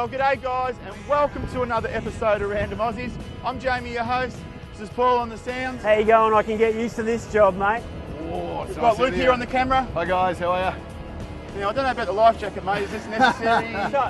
Well, g'day guys, and welcome to another episode of Random Aussies. I'm Jamie, your host. This is Paul on the sounds. How you going? I can get used to this job, mate. Oh, we've got Luke here on the camera. Hi guys, how are you? Now, I don't know about the life jacket, mate. Is this necessary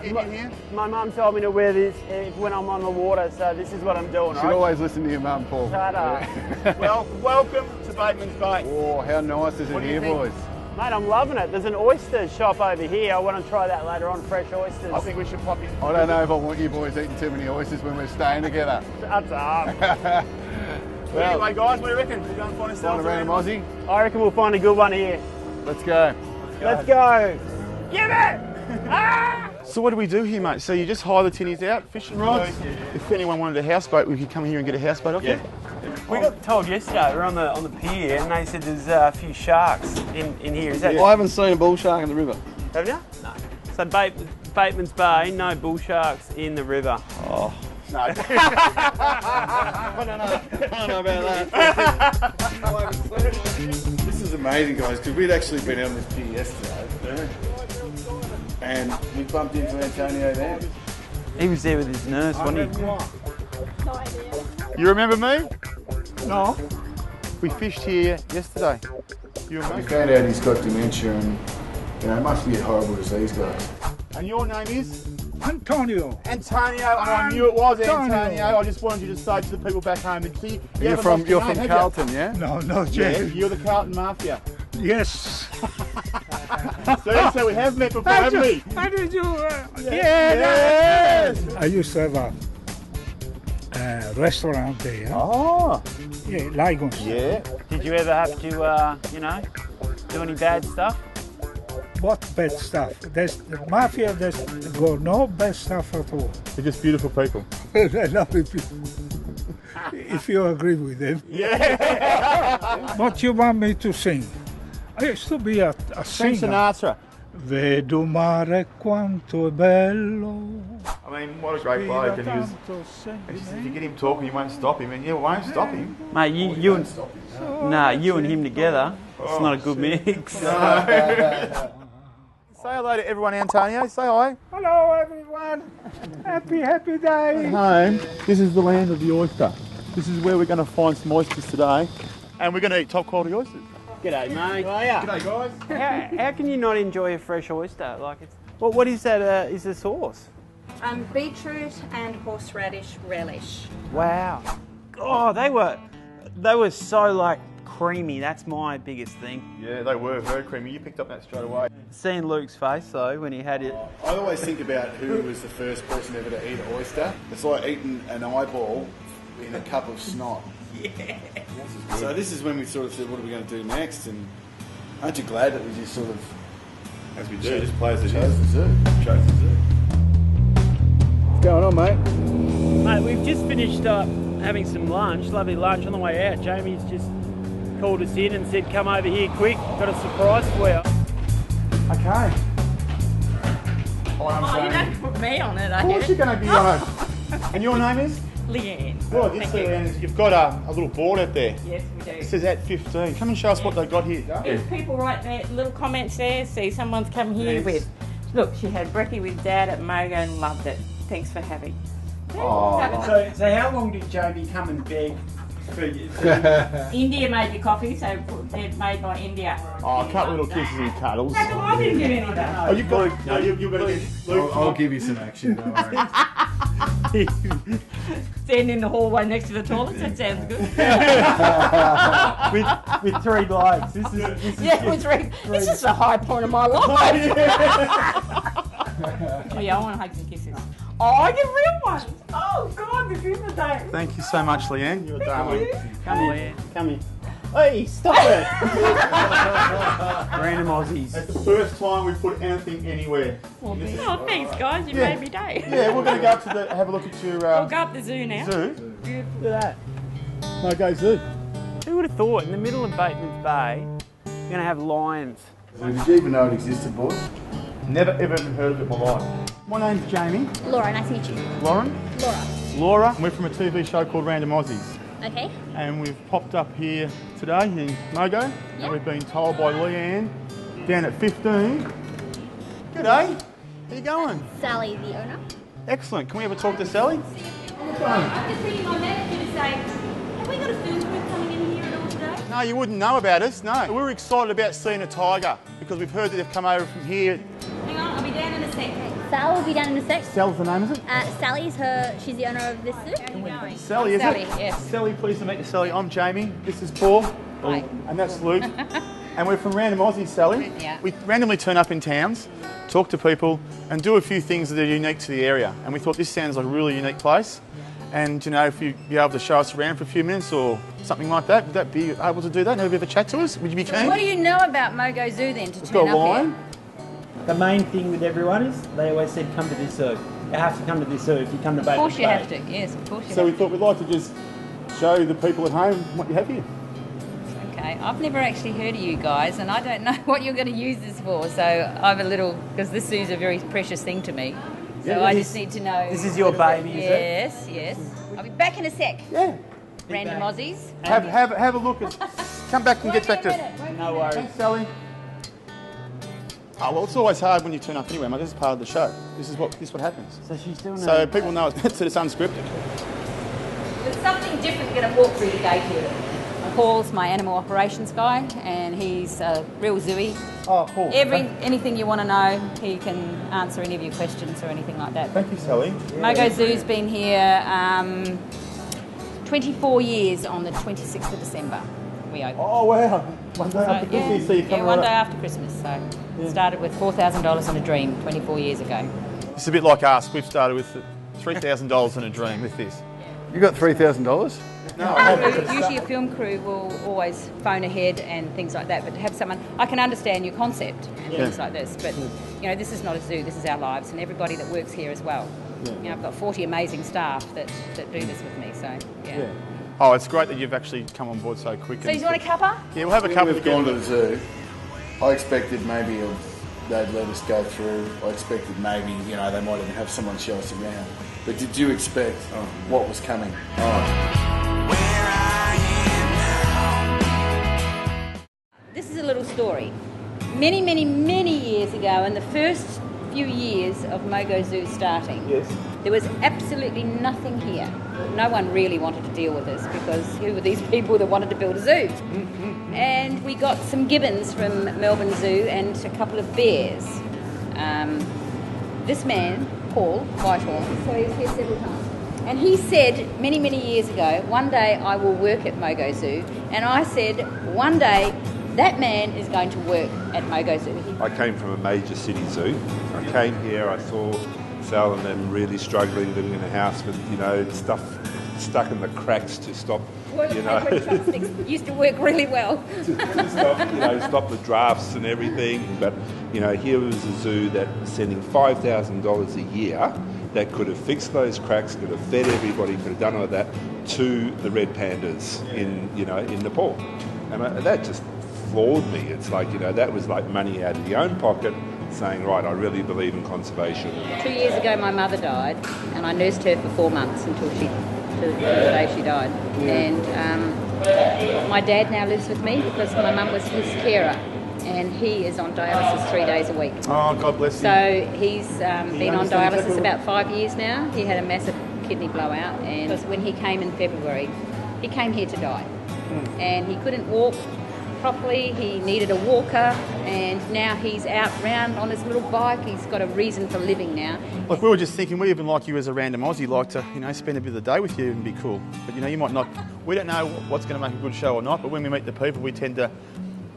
in here? My mum told me to wear this when I'm on the water, so this is what I'm doing, You should always listen to your mum, Paul. Shut up. Yeah. Well, welcome to Batemans Bay. Oh, how nice is it here, boys? Mate, I'm loving it. There's an oyster shop over here. I want to try that later on, fresh oysters. I think we should pop in. I don't know if I want you boys eating too many oysters when we're staying together. Shut up. Well, anyway, guys, what do you reckon? We're going to find ourselves a random Aussie? I reckon we'll find a good one here. Let's go. Let's go. Give it! Ah! So what do we do here, mate? So you just hire the tinnies out, fishing rods. If anyone wanted a houseboat, we could come here and get a houseboat off you. We got told yesterday, we were on the pier, and they said there's a few sharks in here. Is that? I haven't seen a bull shark in the river. Have you? No. So Batemans Bay, no bull sharks in the river. Oh. No. I don't know about that. This is amazing, guys, because we'd actually been out on this pier yesterday. And we bumped into Antonio there. He was there with his nurse, wasn't he? No idea. You remember me? No. We fished here yesterday. You and We me. found out he's got dementia and, you know, it must be a horrible disease, guys. And your name is? Antonio. Antonio. I knew it was Antonio. Antonio. I just wanted you to say to the people back home and see. You're from Carlton, yeah? No, no, Yeah, Jay. you're the Carlton Mafia. Yes. So we have met before, haven't we? How did you? Yes! I used to have a restaurant there. Oh, Yeah, Lagos. yeah. Did you ever have to, do any bad stuff? What bad stuff? There's the mafia. There's go no bad stuff at all. They're just beautiful people. They're lovely people. If you agree with them. Yeah. What you want me to sing? I used to be a Frank singer. Sinatra. Vedo mare quanto è bello. I mean, what a great bloke. And he was, if you get him talking, you won't stop him. And you won't stop him. Mate, you and him together, it's not a good mix. Say hello to everyone, Antonio. Say hi. Hello everyone. Happy day. Home. This is the land of the oyster. This is where we're going to find some oysters today. And we're going to eat top quality oysters. G'day, mate. How are ya? G'day, guys. How can you not enjoy a fresh oyster? Like it's what is that? Is the sauce? Beetroot and horseradish relish. Wow. Oh, they were so like creamy. That's my biggest thing. Yeah, they were very creamy. You picked up that straight away. Seeing Luke's face though when he had it. I always think about who was the first person ever to eat an oyster. It's like eating an eyeball in a cup of snot. Yeah. So this is when we sort of said, what are we going to do next? And aren't you glad that we just sort of, As we do, just play as it chose the is. zoo? Chose the zoo. What's going on, mate? Mate, we've just finished up having some lunch, lovely lunch on the way out. Jamie's just called us in and said, come over here quick, got a surprise for you. Okay. Oh, you don't put me on it, Of course you're going to be on it. And your name is? Leanne. Well, I did see Leanne. You've got a little board out there. Yes, we do. It says at 15. Come and show us what they got here. If people write their little comments there, see someone's come here with. Look, she had brekkie with Dad at Mogo and loved it. Thanks for having. So how long did Jamie come and beg for you? India made the coffee, so they're made by India. Oh, a couple little kisses and cuddles. How come I didn't get any of that? Oh, you've got. No, you've got to get Luke. I'll give you some action, don't worry. Stand in the hallway next to the toilets. That sounds good. with three blokes. This is Yeah, it was this is the high point of my life. Oh, yeah, I want hugs and kisses. Oh, I get real ones. Oh, God, this is the day. Thank you so much, Leanne. You're a darling. Come here, come here. Hey, stop it! Random Aussies. That's the first time we've put anything anywhere. Oh, thanks, guys. You Yeah. made me day. Yeah, we're going to go up to have a look at your We'll go up the zoo now. zoo. Look at that. Mogo Zoo. Who would have thought in the middle of Batemans Bay, you're going to have lions? So did you even know it existed, boys? Never ever heard of it in my life. My name's Jamie. Laura, nice to meet you. Lauren. Laura. Laura. We're from a TV show called Random Aussies. Okay. And we've popped up here today in Mogo. Yeah. And we've been told by Leanne down at 15. G'day. How you going? Sally, the owner. Excellent. Can we have a talk to Sally? I'm just reading my manager to say, have we got a film crew coming in here at all today? No, you wouldn't know about us, no. We were excited about seeing a tiger because we've heard that they've come over from here. Hang on, I'll be down in a sec. Sal will be down in a sec. Sal's the name, is it? Sally's she's the owner of this zoo. Sally, is Sally, it? yes. Sally, pleased to meet you, Sally. I'm Jamie. This is Paul. Hi. And that's Luke. And we're from Random Aussies, Sally. Yeah. We randomly turn up in towns, talk to people, and do a few things that are unique to the area. And we thought this sounds like a really unique place. And, you know, if you'd be able to show us around for a few minutes or something like that, would that be able to do that? Have you ever chat to us? Would you be keen? What do you know about Mogo Zoo then to It's turn got a up line. here? The main thing with everyone is they always said come to this zoo. You have to come to this zoo if you come to Batemans. Of course you have to, yes, of course you So we have thought we'd like to just show the people at home what you have here. to. Okay, I've never actually heard of you guys and I don't know what you're going to use this for, so I'm a little, because this zoo's a very precious thing to me. So Yeah, I this- just need to know. This is your baby, is it? Yes, yes. I'll be back in a sec. Yeah. Random Aussies. Have a look. Come back and get back to... No worries. Thanks, Sally. Oh, well, it's always hard when you turn up anyway, mate. This is part of the show. This is what happens. So she's doing So people know it's unscripted. There's something different going to walk through the gate here. Paul's my animal operations guy and he's a real zooey. Oh, Paul. Anything you want to know, he can answer any of your questions or anything like that. Thank you, Sally. Mogo Zoo's been here 24 years on the 26th of December. We opened. Oh, wow. One day after yeah, Christmas, so you come one right day up. after Christmas. So started with $4,000 in a dream 24 years ago. It's a bit like us. We've started with $3,000 in a dream with this. You got $3,000? Usually a film crew will always phone ahead and things like that, but to have someone, I can understand your concept and things like this, but you know, this is not a zoo, this is our lives and everybody that works here as well. You know, I've got 40 amazing staff that do this with me, so yeah. Oh, it's great that you've actually come on board so quick. So you want a cuppa? Yeah, we'll have a couple. We've gone to the zoo. I expected maybe they'd let us go through. I expected maybe, you know, they might even have someone show us around. But did you expect what was coming? This is a little story. Many, many, many years ago, in the first few years of Mogo Zoo starting, there was absolutely nothing here. No one really wanted to deal with us because who were these people that wanted to build a zoo? And we got some gibbons from Melbourne Zoo and a couple of bears. This man, Paul Whitehall, so he was here several times. And he said many, many years ago, one day I will work at Mogo Zoo. And I said, one day that man is going to work at Mogo Zoo. I came from a major city zoo. I came here, I saw Sal and them really struggling, living in a house with, you know, stuff stuck in the cracks to stop, you know, chopsticks used to work really well. stop the drafts and everything. But, you know, here was a zoo that was sending $5,000 a year that could have fixed those cracks, could have fed everybody, could have done all that to the red pandas in Nepal. And that just floored me. It's like, you know, that was like money out of your own pocket, saying, right, I really believe in conservation. 2 years ago my mother died and I nursed her for 4 months until the day she died. And my dad now lives with me because my mum was his carer and he is on dialysis 3 days a week. Oh, God bless you. So he's been on dialysis about 5 years now. He had a massive kidney blowout and when he came in February, he came here to die. And he couldn't walk properly, he needed a walker, and now he's out round on his little bike. He's got a reason for living now. Look, we were just thinking, we even like you as a random Aussie, like to, you know, spend a bit of the day with you and be cool. But, you know, you might not, we don't know what's going to make a good show or not, but when we meet the people, we tend to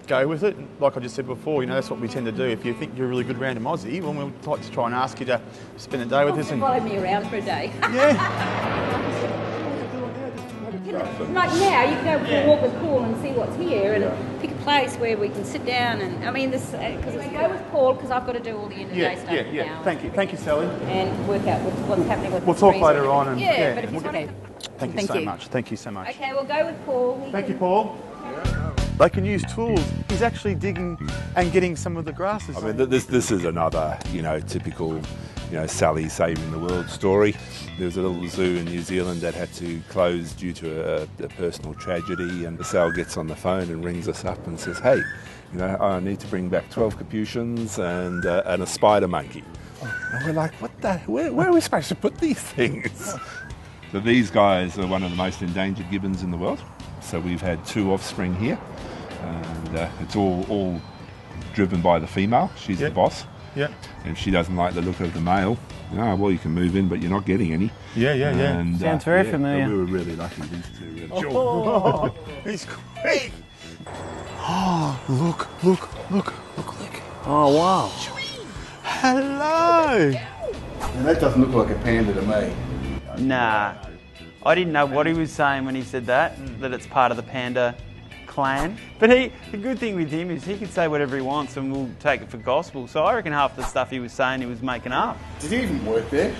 go with it. Like I just said before, you know, that's what we tend to do. If you think you're a really good random Aussie, well, we'd like to try and ask you to spend a day with us. And Follow me around for a day. yeah. Like now, you can go for a walk with Paul and see what's here and pick a place where we can sit down and, I mean, this, because I go with Paul because I've got to do all the end of the day stuff now. Thank you, Sally. And work out what's happening with We'll the talk trees. later on. And, Yeah, but if you want to... Thank you so much. Thank you so much. Okay, we'll go with Paul. Thank you, Paul. They can use tools. He's actually digging and getting some of the grasses. I mean, this is another, you know, typical, you know, Sally saving the world story. There was a little zoo in New Zealand that had to close due to a personal tragedy, and Sal gets on the phone and rings us up and says, hey, you know, I need to bring back 12 capuchins and a spider monkey. And we're like, what where are we supposed to put these things? So these guys are one of the most endangered gibbons in the world. So we've had 2 offspring here, and it's all driven by the female. She's the boss. Yeah. And if she doesn't like the look of the male, well, you can move in, but you're not getting any. Yeah. And, Sounds very familiar. We were really lucky. These 2 really. Oh, he's quick. Oh, look. Oh, wow. Hello. And that doesn't look like a panda to me. Nah. I didn't know what he was saying when he said that it's part of the panda clan. But the good thing with him is he can say whatever he wants and we'll take it for gospel. So I reckon half the stuff he was saying he was making up. Did he even work there?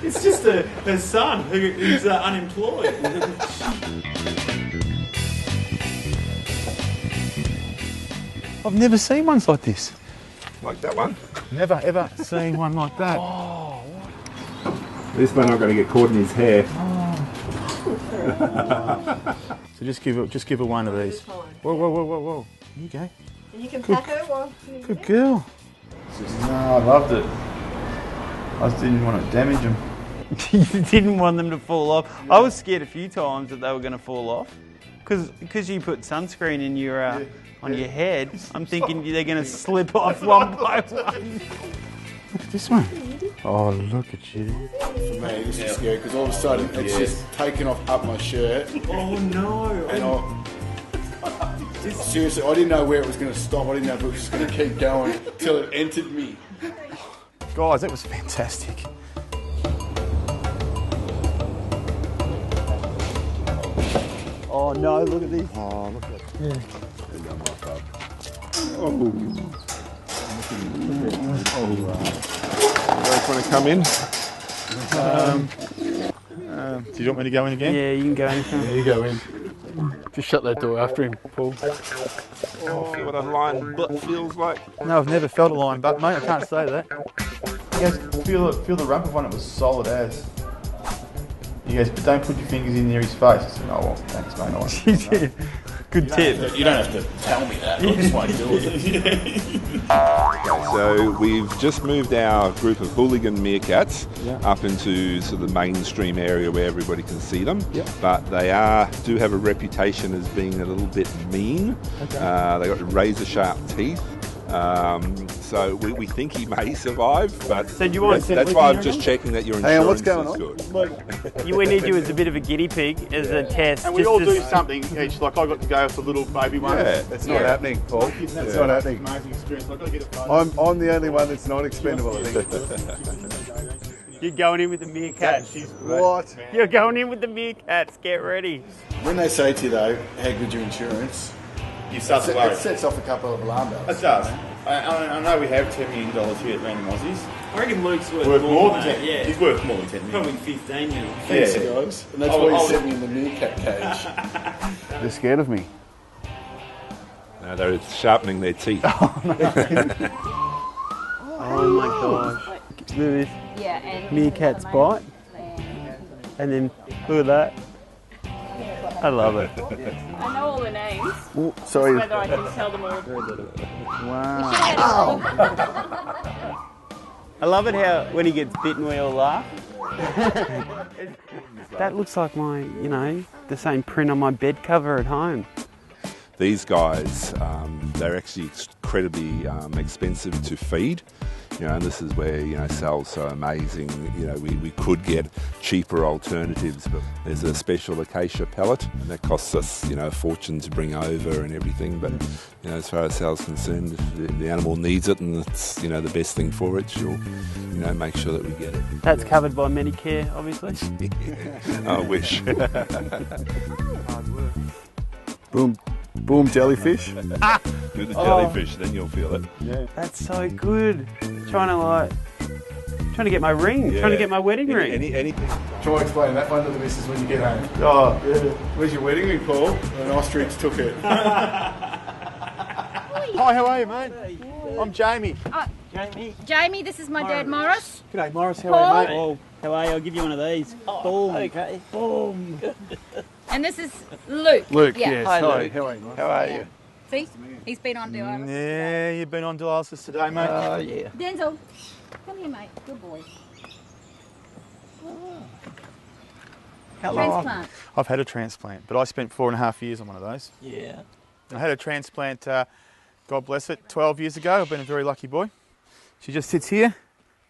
It's just her son who's unemployed. I've never seen ones like this. Like that one. Never ever seen one like that. This one not going to get caught in his hair. So just give her one of these. Whoa. Here you go. And you can pat her while you Good girl. No, I loved it. I just didn't want to damage them. You didn't want them to fall off. I was scared a few times that they were going to fall off because you put sunscreen in your on your head. I'm thinking they're going to slip off one by one. Look at this one. Oh, look at you. For me, this is scary because all of a sudden it's just taken off up my shirt. Oh no! And seriously, I didn't know where it was going to stop. I didn't know if it was just going to keep going till it entered me. Guys, that was fantastic. Oh no! Look at this. Oh, look at it. Yeah. Guys want to come in? Do you want me to go in again? Yeah, you can go anytime. There you go in. Just shut that door after him, Paul. Oh, feel what a lion butt feels like. No, I've never felt a lion butt, mate. I can't say that. You guys feel the rump of one. It was solid as. You guys, but don't put your fingers in near his face. I said, oh well, thanks, mate. I won't. Good tip. You don't have to tell me that. I just won't do it. So we've just moved our group of hooligan meerkats up into sort of the mainstream area where everybody can see them. But they do have a reputation as being a little bit mean. They got razor sharp teeth. So we think he may survive, but So do you want that's why I'm just checking that your insurance what's going is on? good. we need you as a bit of a guinea pig as a test. And we just all to do something each. Like I got to go with the little baby one. Yeah. It's not happening, Paul. It's not happening. Amazing experience. Like, I get a photo. I'm the only one that's not expendable, I think. You're going in with the meerkats. What? You're going in with the meerkats. Get ready. When they say to you, though, how good's your insurance, You start to it worry. sets off a couple of alarm bells. It does. I know we have $10 million here at Random Aussies. I reckon Luke's Worth more than 10. Yeah. He's worth more than 10 million. Probably 15 now. Thanks, Yeah. guys. And that's why you set me in the meerkat cage. They're scared of me. No, they're sharpening their teeth. Oh my gosh. Look at this. Yeah, and Meerkat's bite. And then look at that. I love it. I know all the names. Sorry. Whether I can tell them all. Wow. I love it how when he gets bitten we all laugh. That looks like my, the same print on my bed cover at home. These guys, they're actually incredibly expensive to feed. And this is where, sale's so amazing. We could get cheaper alternatives, but there's a special acacia pellet, and that costs us, a fortune to bring over and everything. But, as far as sale's concerned, if the animal needs it and it's, the best thing for it, she'll, make sure that we get it. That's covered by Medicare, obviously. I wish. Boom, jellyfish. Do the jellyfish, then you'll feel it. Yeah. That's so good. Trying to get my ring, trying to get my wedding ring. Anything. Try explaining that one to the missus when you get home. Oh, yeah. Where's your wedding ring, Paul? An ostrich took it. Hi, how are you, mate? I'm Jamie. Jamie, this is my dad, Maurice. G'day, Maurice. How Paul. are you, mate? Oh, how are you? I'll give you one of these. Boom. Okay. Boom. And this is Luke. Luke, Yeah. yes. Hi, Hi, Luke. how are you? How are you? See? He's been on to us. Yeah, you've been on dialysis today, mate. Oh, yeah. Denzel. Come here, mate. Good boy. Transplant. I've had a transplant, but I spent 4.5 years on one of those. Yeah. I had a transplant, God bless it, 12 years ago. I've been a very lucky boy. She just sits here,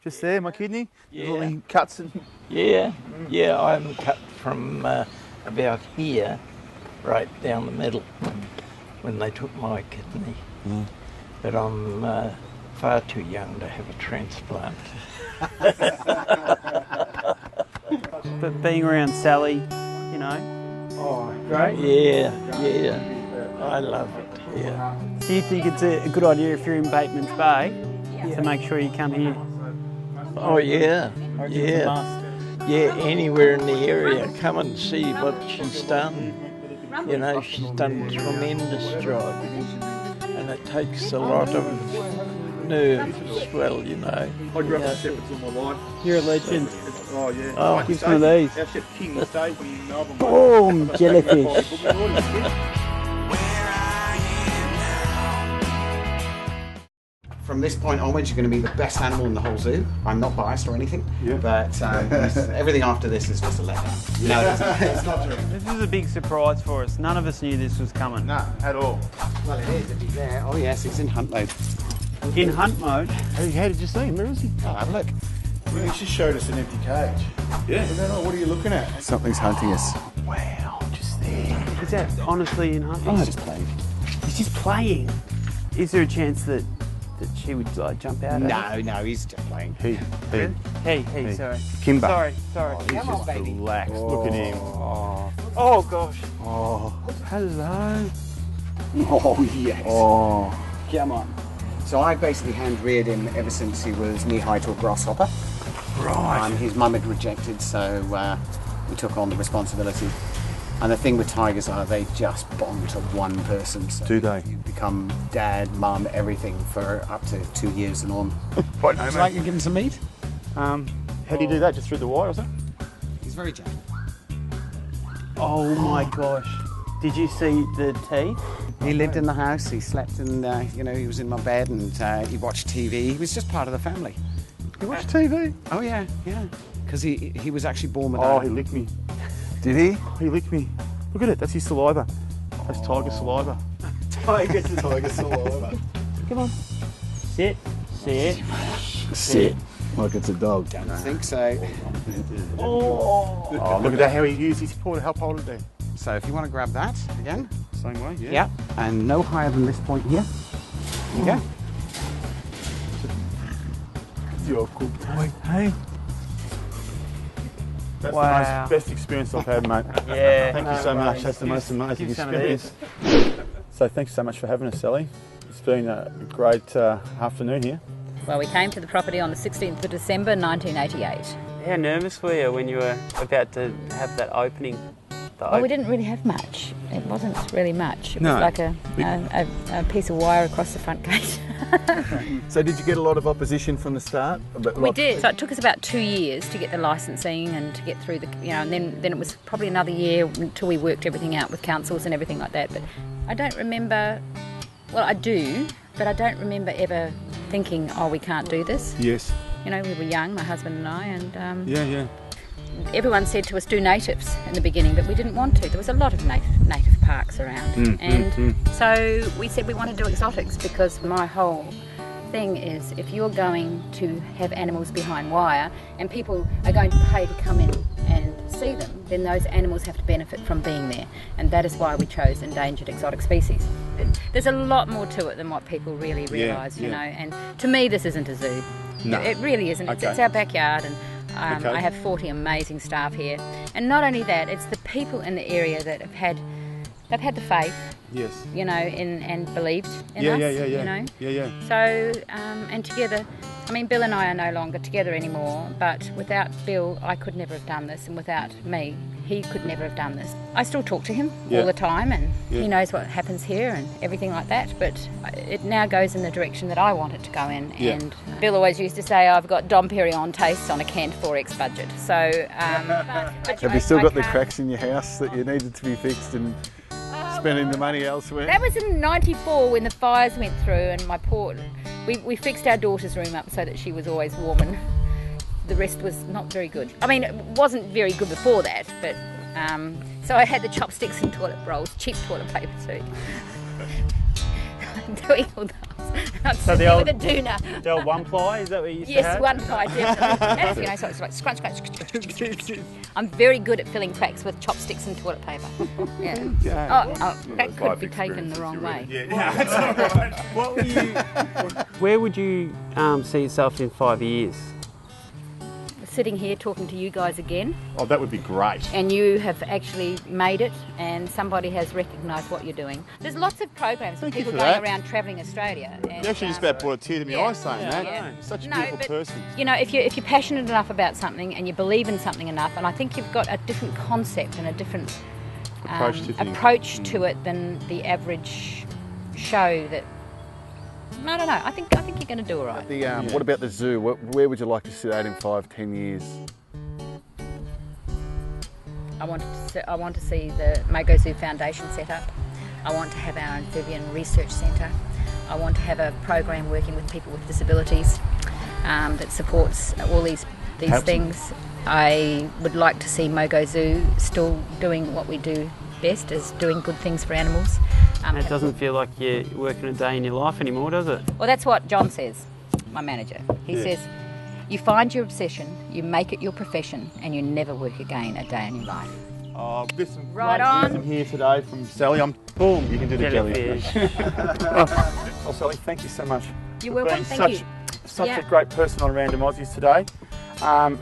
just there, my kidney. Yeah. Little cuts and... Yeah, yeah, I'm cut from about here, right down the middle, when they took my kidney. Mm. But I'm far too young to have a transplant. But being around Sally, you know. Oh, great. Yeah, yeah. I love it, yeah. Do you think it's a good idea if you're in Batemans Bay to make sure you come here? Oh, yeah, It's a yeah. must. Yeah, anywhere in the area, come and see what she's done. You know, she's done a tremendous job. And it takes a lot of nerve as well, you know. I grew up with shepherds all my life. You're a legend. Oh, yeah. Oh, give one of these. Our Chef King stayed in Melbourne. Boom, jellyfish. From this point onwards, you're going to be the best animal in the whole zoo. I'm not biased or anything, but everything after this is just a letdown. No, it's not true. This is a big surprise for us. None of us knew this was coming. No, at all. Well, it is if he's there. Oh yes, it's in hunt mode. In hunt mode. How did you see him? Where is he? Oh, have a look. Well, he just showed us an empty cage. Yeah. I don't know, what are you looking at? Something's hunting us. Wow, just there. Is that honestly in hunt? He's just playing. He's just playing. Is there a chance that she would like jump out? No, he's just playing. Hey, sorry. Kimber. Sorry. Come on, baby. Relax. Look at him. Oh gosh. Oh. Hello. Oh yes. Oh. Come on. So I basically hand reared him ever since he was knee high to a grasshopper. Right. His mum had rejected, so we took on the responsibility. And the thing with tigers are they just bond to one person. So Do they? You become dad, mum, everything for up to 2 years and on. Right, no, Would you like to give him some meat? How do you do that? Just through the wire, is it? He's very gentle. Oh my gosh. Did you see the teeth? He lived in the house, he slept in, he was in my bed and he watched TV. He was just part of the family. You watch TV? Oh yeah. Because he was actually born with Oh, he licked me. Did he? He licked me. Look at it, that's his saliva. That's tiger saliva. Tiger saliva. Come on. Sit. Sit. Like it's a dog. Don't think so. Oh, look at that, how he used his paw to help hold it there. So if you want to grab that again. Same way, yeah. Yeah. And no higher than this point here. There you go. You're a good boy. Hey. That's Wow. the most best experience I've had, mate. Yeah. Thank you so much. That's the most amazing give some of experience. So thanks so much for having us, Sally. It's been a great afternoon here. Well, we came to the property on the 16th of December 1988. How nervous were you when you were about to have that opening? Well, we didn't really have much. It wasn't really much. It No. was like a piece of wire across the front gate. So did you get a lot of opposition from the start? We did. So it took us about 2 years to get the licensing and to get through the, and then it was probably another year until we worked everything out with councils and everything like that. But I don't remember, well, I do, but I don't remember ever thinking, oh, we can't do this. Yes. You know, we were young, my husband and I, and Yeah. everyone said to us, do natives in the beginning, but we didn't want to. There was a lot of native parks around. So we said we want to do exotics because my whole thing is if you're going to have animals behind wire and people are going to pay to come in and see them, then those animals have to benefit from being there. And that is why we chose endangered exotic species. There's a lot more to it than what people really realise, you know. And to me, this isn't a zoo. No. It really isn't. Okay. It's our backyard, and Okay. I have 40 amazing staff here. And not only that, it's the people in the area that they've had the faith, Yes. you know, and believed in Yeah. us, you know. Yeah. So, and together, I mean, Bill and I are no longer together anymore, but without Bill, I could never have done this, and without me, he could never have done this. I still talk to him all the time, and he knows what happens here and everything like that, but it now goes in the direction that I want it to go in. Yeah. And Bill always used to say, I've got Dom Perignon tastes on a canned 4X budget. So, but Have you still got the cracks in your house that you needed to be fixed and spending the money elsewhere? That was in '94 when the fires went through, and my poor We fixed our daughter's room up so that she was always warm, and the rest was not very good. I mean, it wasn't very good before that, but so I had the chopsticks and toilet rolls, cheap toilet paper too. Doing all those. So the old, with a doona. The old one ply, is that what you used to have? Yes, one ply, definitely. That's, so it's like scrunch, scrunch. I'm very good at filling cracks with chopsticks and toilet paper. Yeah. That could be taken the wrong way. Yeah, that's all right. What were you? Where would you see yourself in 5 years? Sitting here talking to you guys again. Oh, that would be great. And you have actually made it, and somebody has recognised what you're doing. There's lots of programs of people going around travelling Australia. And, you actually just about brought a tear to my eye saying that. Yeah. You're such a beautiful person. You know, if you're passionate enough about something and you believe in something enough, and I think you've got a different concept and a different approach to it than the average show that. I don't know. I think you're going to do all right. What about the zoo? Where would you like to see that in 5-10 years? I want to see the Mogo Zoo Foundation set up. I want to have our amphibian research centre. I want to have a program working with people with disabilities that supports all these things. I would like to see Mogo Zoo still doing what we do best, is doing good things for animals. It doesn't feel like you're working a day in your life anymore, does it? Well, that's what John says, my manager. He says, you find your obsession, you make it your profession, and you never work again a day in your life. Oh, this is right on. I'm here today from Sally. Boom, you can do the jellyfish. Oh, Sally, thank you so much. You're welcome, thank you. Such a great person on Random Aussies today.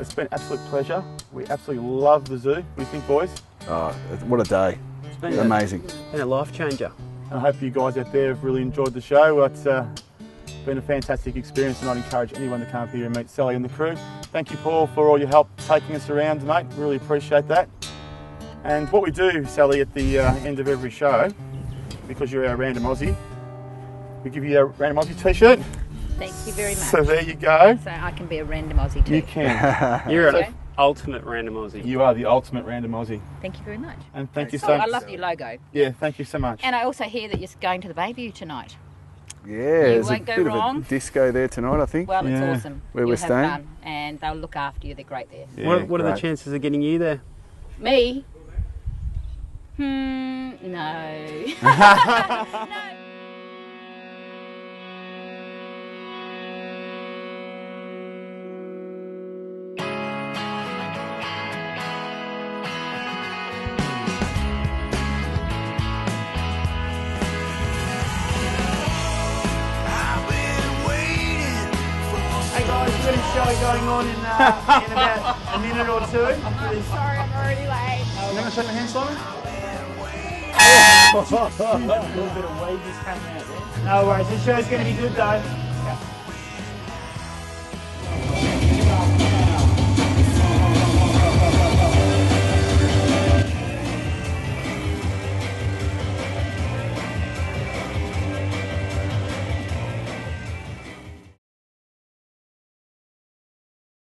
It's been an absolute pleasure. We absolutely love the zoo. What do you think, boys? Oh, what a day. It's been amazing. And a life changer. I hope you guys out there have really enjoyed the show. It's been a fantastic experience, and I'd encourage anyone to come up here and meet Sally and the crew. Thank you, Paul, for all your help taking us around, mate. Really appreciate that. And what we do, Sally, at the end of every show, because you're our Random Aussie, we give you a Random Aussie t-shirt. Thank you very much. So there you go. So I can be a Random Aussie too. You can. You're an ultimate Random Aussie. You are the ultimate Random Aussie. Thank you very much. And thank you so much. I love your logo. Yeah, thank you so much. And I also hear that you're going to the Bayview tonight. Yeah, there's a won't go bit wrong. of a disco there tonight, I think. Well, it's awesome. Where You'll we're have staying. fun, and they'll look after you. They're great there. Yeah, what are the chances of getting you there? Me? No. No. Show going on in about a minute or two. Sorry, I'm already late. You want to shake my hand, Simon? A little bit of wages coming out there. No worries, the show's going to be good though.